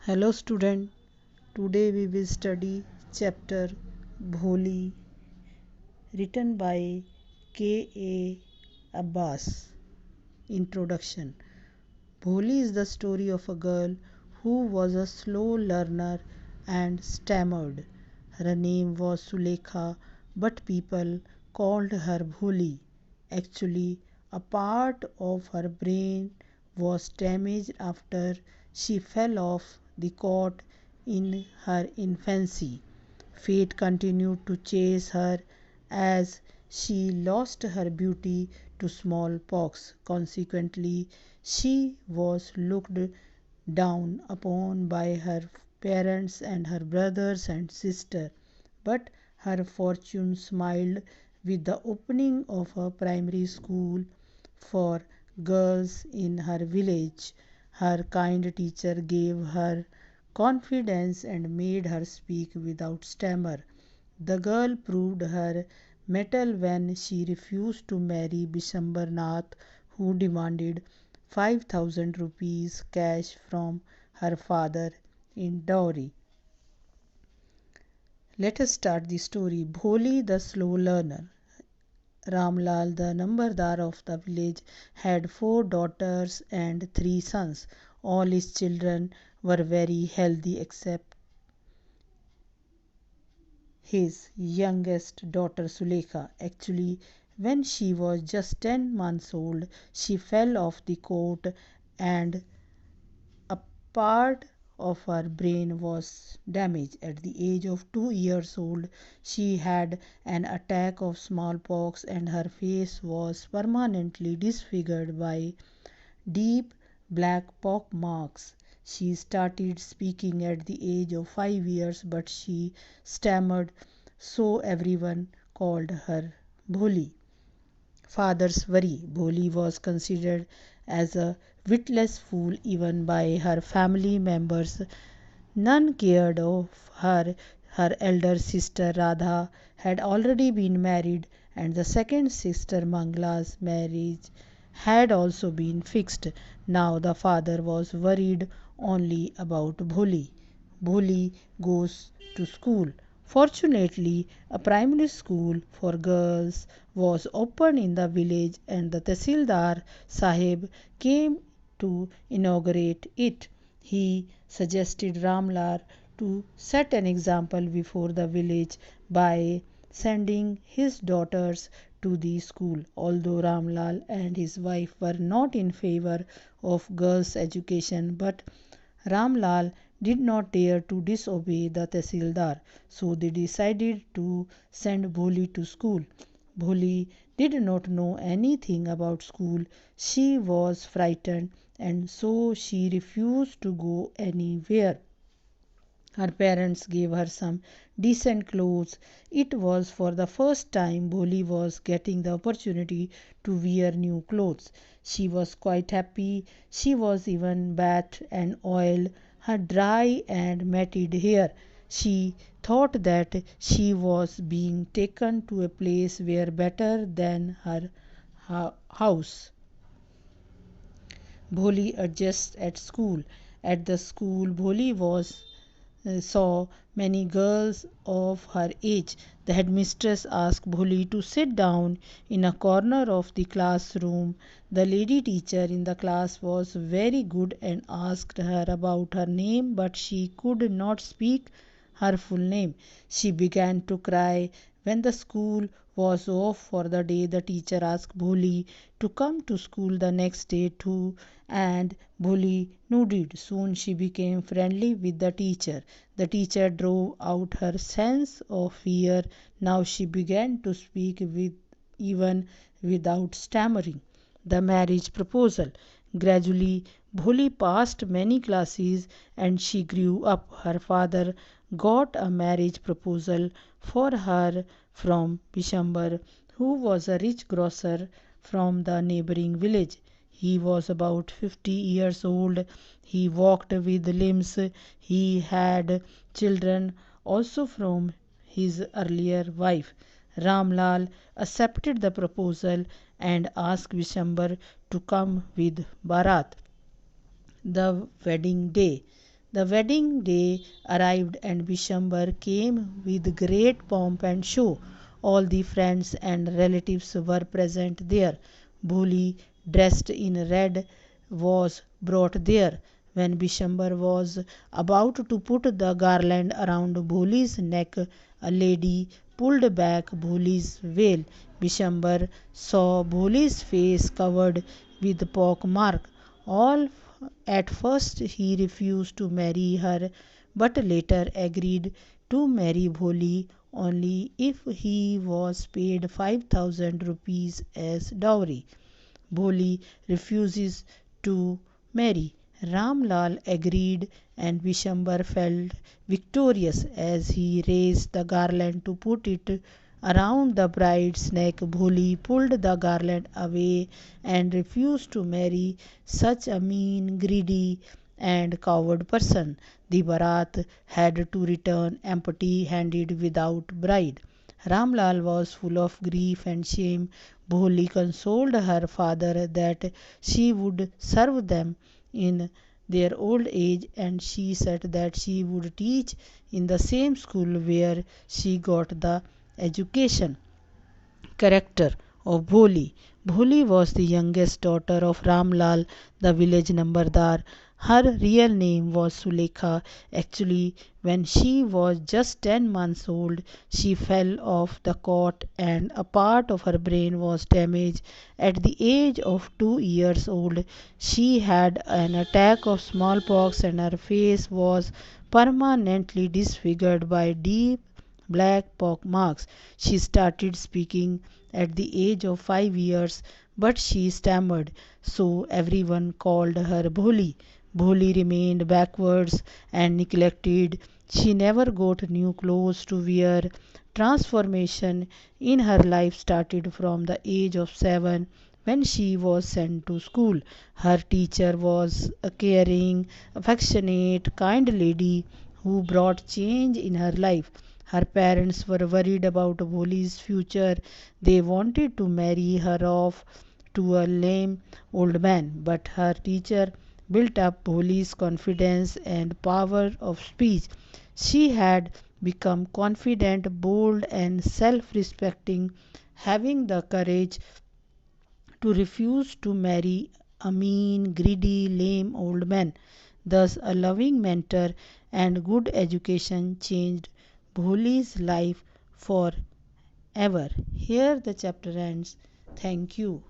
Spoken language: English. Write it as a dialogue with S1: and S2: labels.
S1: Hello student, today we will study chapter Bholi written by K.A. Abbas. Introduction. Bholi is the story of a girl who was a slow learner and stammered. Her name was Sulekha, but people called her Bholi. Actually, a part of her brain was damaged after she fell off the cot in her infancy. Fate continued to chase her as she lost her beauty to smallpox. Consequently, she was looked down upon by her parents and her brothers and sisters. But her fortune smiled with the opening of a primary school for girls in her village. Her kind teacher gave her confidence and made her speak without stammer. The girl proved her mettle when she refused to marry Bishambar Nath, who demanded 5,000 rupees cash from her father in dowry. Let us start the story. Bholi the slow learner. Ramlal, the Nambardar of the village, had 4 daughters and 3 sons. All his children were very healthy except his youngest daughter Sulekha. Actually, when she was just 10 months old, she fell off the cot and a part of her brain was damaged. At the age of 2 years old, she had an attack of smallpox and her face was permanently disfigured by deep black pock marks. She started speaking at the age of 5 years, but she stammered, so everyone called her Bholi. Father's worry. Bholi was considered as a witless fool even by her family members. None cared of her. Her elder sister Radha had already been married, and the second sister Mangla's marriage had also been fixed. Now the father was worried only about Bholi. Bholi goes to school. Fortunately, a primary school for girls was opened in the village and the Tehsildar Sahib came to inaugurate it. He suggested Ramlal to set an example before the village by sending his daughters to the school. Although Ramlal and his wife were not in favor of girls' education, but Ramlal did not dare to disobey the Tehsildar, so they decided to send Bholi to school. Bholi did not know anything about school. She was frightened and so she refused to go anywhere. Her parents gave her some decent clothes. It was for the first time Bholi was getting the opportunity to wear new clothes. She was quite happy. She was even bathed and oiled her dry and matted hair. She thought that she was being taken to a place where better than her house. Bholi adjusts at school. At the school, Bholi was saw many girls of her age. The headmistress asked Bholi to sit down in a corner of the classroom. The lady teacher in the class was very good and asked her about her name, but she could not speak her full name. She began to cry. When the school was off for the day, the teacher asked Bholi to come to school the next day too, and Bholi nodded. Soon she became friendly with the teacher. The teacher drove out her sense of fear. Now she began to speak with even without stammering. The marriage proposal. Gradually, Bholi passed many classes and she grew up. Her father got a marriage proposal for her from Bishambar, who was a rich grocer from the neighboring village. He was about 50 years old. He walked with limbs. He had children also from his earlier wife. Ramlal accepted the proposal and asked Vishambar to come with Bharat. The wedding day. The wedding day arrived and Bishambar came with great pomp and show. All the friends and relatives were present there. Bholi, dressed in red, was brought there. When Bishambar was about to put the garland around Bholi's neck, a lady pulled back Bholi's veil. Bishambar saw Bholi's face covered with pock mark. All at first he refused to marry her, but later agreed to marry Bholi only if he was paid 5,000 rupees as dowry. Bholi refuses to marry. Ramlal agreed and Vishambar felt victorious as he raised the garland to put it around the bride's neck. Bholi pulled the garland away and refused to marry such a mean, greedy, and coward person. The Bharat had to return empty handed without bride. Ramlal was full of grief and shame. Bholi consoled her father that she would serve them in their old age, and she said that she would teach in the same school where she got the education. Character of Bholi. Bholi was the youngest daughter of Ramlal, the village Nambardar. Her real name was Sulekha. Actually, when she was just 10 months old, she fell off the cot and a part of her brain was damaged. At the age of 2 years old, she had an attack of smallpox and her face was permanently disfigured by deep black pock marks. She started speaking at the age of 5 years, but she stammered, so everyone called her Bholi. Bholi remained backwards and neglected. She never got new clothes to wear. Transformation in her life started from the age of 7 when she was sent to school. Her teacher was a caring, affectionate, kind lady who brought change in her life. Her parents were worried about Bholi's future. They wanted to marry her off to a lame old man, but her teacher built up Bholi's confidence and power of speech. She had become confident, bold, and self respecting, having the courage to refuse to marry a mean, greedy, lame old man. Thus, a loving mentor and good education changed Bholi's life forever. Here the chapter ends. Thank you.